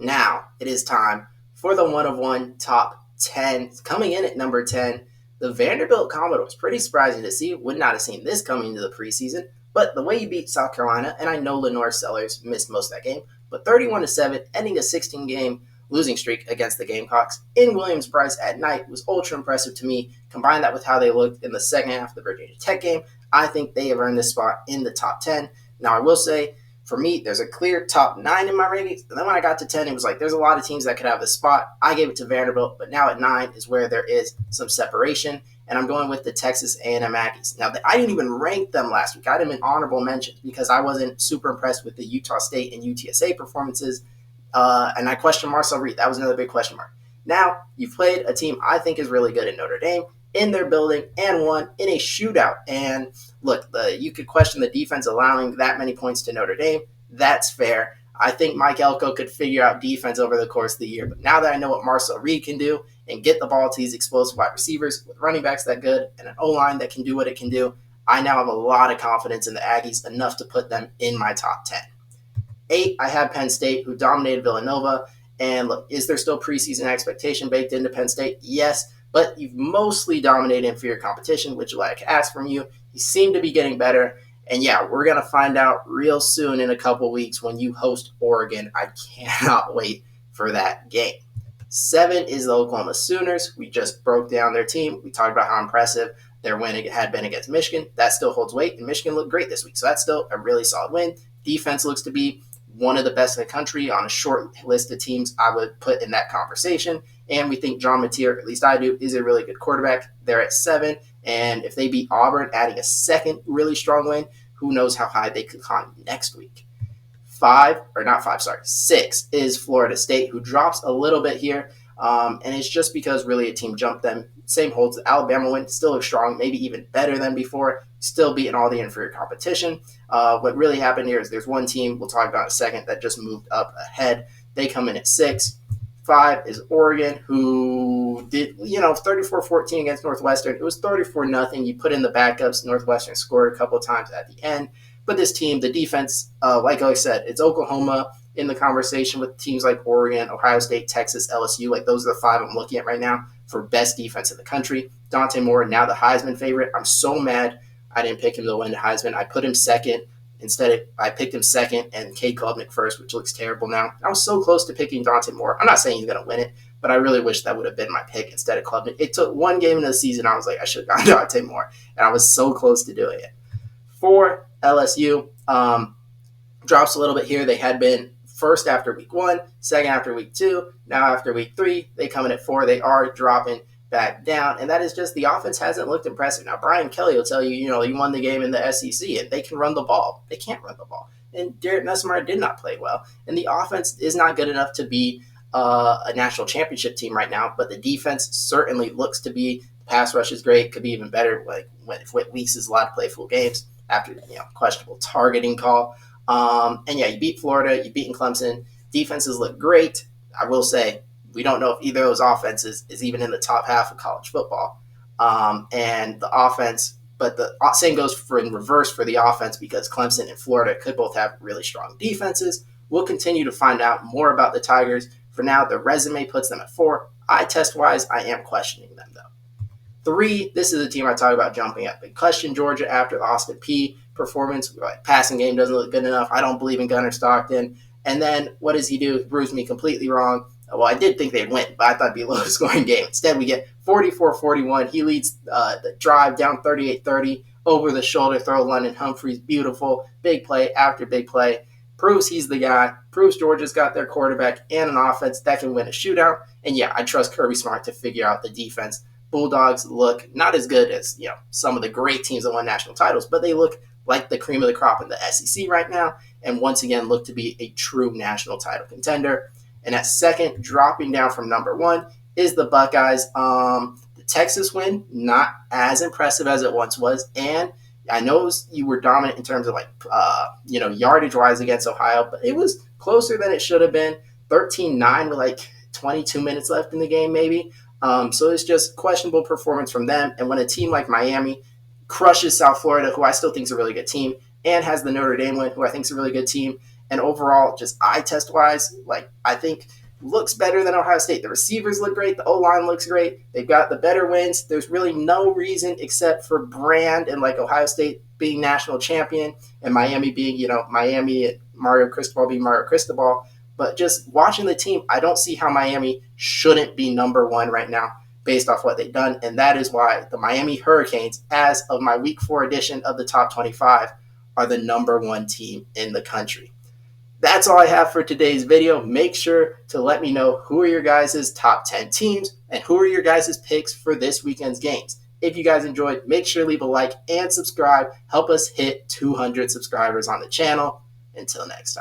Now it is time for the one of one top 10. Coming in at number 10, the Vanderbilt Commodores. Pretty surprising to see. Would not have seen this coming into the preseason. But the way you beat South Carolina, and I know Lenore Sellers missed most of that game, but 31-7, ending a 16-game losing streak against the Gamecocks in Williams-Brice at night was ultra impressive to me. Combine that with how they looked in the second half of the Virginia Tech game, I think they have earned this spot in the top 10. Now, I will say, for me, there's a clear top 9 in my rankings. And then when I got to 10, it was like there's a lot of teams that could have this spot. I gave it to Vanderbilt, but now at 9 is where there is some separation. And I'm going with the Texas A&M Aggies. Now, I didn't even rank them last week. I had them in honorable mentions because I wasn't super impressed with the Utah State and UTSA performances. And I questioned Marcel Reed. That was another big question mark. Now, you've played a team I think is really good in Notre Dame in their building and won in a shootout. And look, you could question the defense allowing that many points to Notre Dame. That's fair. I think Mike Elko could figure out defense over the course of the year. But now that I know what Marcel Reed can do and get the ball to these explosive wide receivers with running backs that good and an O-line that can do what it can do, I now have a lot of confidence in the Aggies, enough to put them in my top 10. 8, I have Penn State, who dominated Villanova. And look, is there still preseason expectation baked into Penn State? Yes, but you've mostly dominated inferior competition, which I could ask from you. You seem to be getting better. And yeah, we're going to find out real soon in a couple weeks when you host Oregon. I cannot wait for that game. 7 is the Oklahoma Sooners. We just broke down their team. We talked about how impressive their win had been against Michigan. That still holds weight, and Michigan looked great this week. So that's still a really solid win. Defense looks to be one of the best in the country on a short list of teams I would put in that conversation. And we think John Mateer, at least I do, is a really good quarterback. They're at 7. And if they beat Auburn, adding a second really strong win, who knows how high they could climb next week. 6 is Florida State, who drops a little bit here. And it's just because really a team jumped them. Same holds. The Alabama win, still looks strong, maybe even better than before, still beating all the inferior competition. What really happened here is there's one team we'll talk about in a second that just moved up ahead. They come in at 6. 5 is Oregon, who did, 34-14 against Northwestern. It was 34-0. You put in the backups. Northwestern scored a couple of times at the end. But this team, the defense, like I said, it's Oklahoma in the conversation with teams like Oregon, Ohio State, Texas, LSU. Like, those are the 5 I'm looking at right now for best defense in the country. Dante Moore, now the Heisman favorite. I'm so mad I didn't pick him to win the Heisman. I put him second. Instead, I picked him second and Cade Klubnik first, which looks terrible now. I was so close to picking Dante Moore. I'm not saying he's going to win it, but I really wish that would have been my pick instead of Klubnik. It took one game into the season. I was like, I should have gone Dante Moore, and I was so close to doing it. 4, LSU drops a little bit here. They had been first after week 1, second after week 2. Now after week 3, they come in at 4. They are dropping back down, and that is just the offense hasn't looked impressive. Now, Brian Kelly will tell you, you won the game in the SEC, and they can run the ball. They can't run the ball. And Garrett Nussmeier did not play well, and the offense is not good enough to be a national championship team right now, but the defense certainly looks to be. The pass rush is great, could be even better, like if Weeks is allowed to play full games after questionable targeting call. And yeah, you beat Florida, you beat Clemson. Defenses look great. I will say, we don't know if either of those offenses is even in the top half of college football. And the offense, but the same goes in reverse for the offense, because Clemson and Florida could both have really strong defenses. We'll continue to find out more about the Tigers. For now, the resume puts them at 4. Eye test-wise, I am questioning them, though. 3, this is a team I talk about jumping up. They questioned Georgia after the Austin Peay performance. Passing game doesn't look good enough. I don't believe in Gunnar Stockton. And then what does he do? He proves me completely wrong. Well, I did think they'd win, but I thought it'd be a low-scoring game. Instead, we get 44-41. He leads the drive down 38-30, over the shoulder throw, London Humphreys, beautiful, big play after big play. Proves he's the guy, proves Georgia's got their quarterback and an offense that can win a shootout. And yeah, I trust Kirby Smart to figure out the defense. Bulldogs look not as good as some of the great teams that won national titles, but they look like the cream of the crop in the SEC right now, and once again look to be a true national title contender. And at second, dropping down from number 1, is the Buckeyes. The Texas win, not as impressive as it once was. And I know you were dominant in terms of yardage-wise against Ohio, but it was closer than it should have been. 13-9 with 22 minutes left in the game maybe. So it's just questionable performance from them. And when a team like Miami crushes South Florida, who I still think is a really good team, and has the Notre Dame win, who I think is a really good team, And overall, just eye test wise, like I think looks better than Ohio State. The receivers look great. The O-line looks great. They've got the better wins. There's really no reason except for brand and like Ohio State being national champion and Miami being, Miami and Mario Cristobal being Mario Cristobal. But just watching the team, I don't see how Miami shouldn't be number one right now based off what they've done. And that is why the Miami Hurricanes, as of my week 4 edition of the top 25, are the number one team in the country. That's all I have for today's video. Make sure to let me know who are your guys' top 10 teams and who are your guys' picks for this weekend's games. If you guys enjoyed, make sure to leave a like and subscribe. Help us hit 200 subscribers on the channel. Until next time.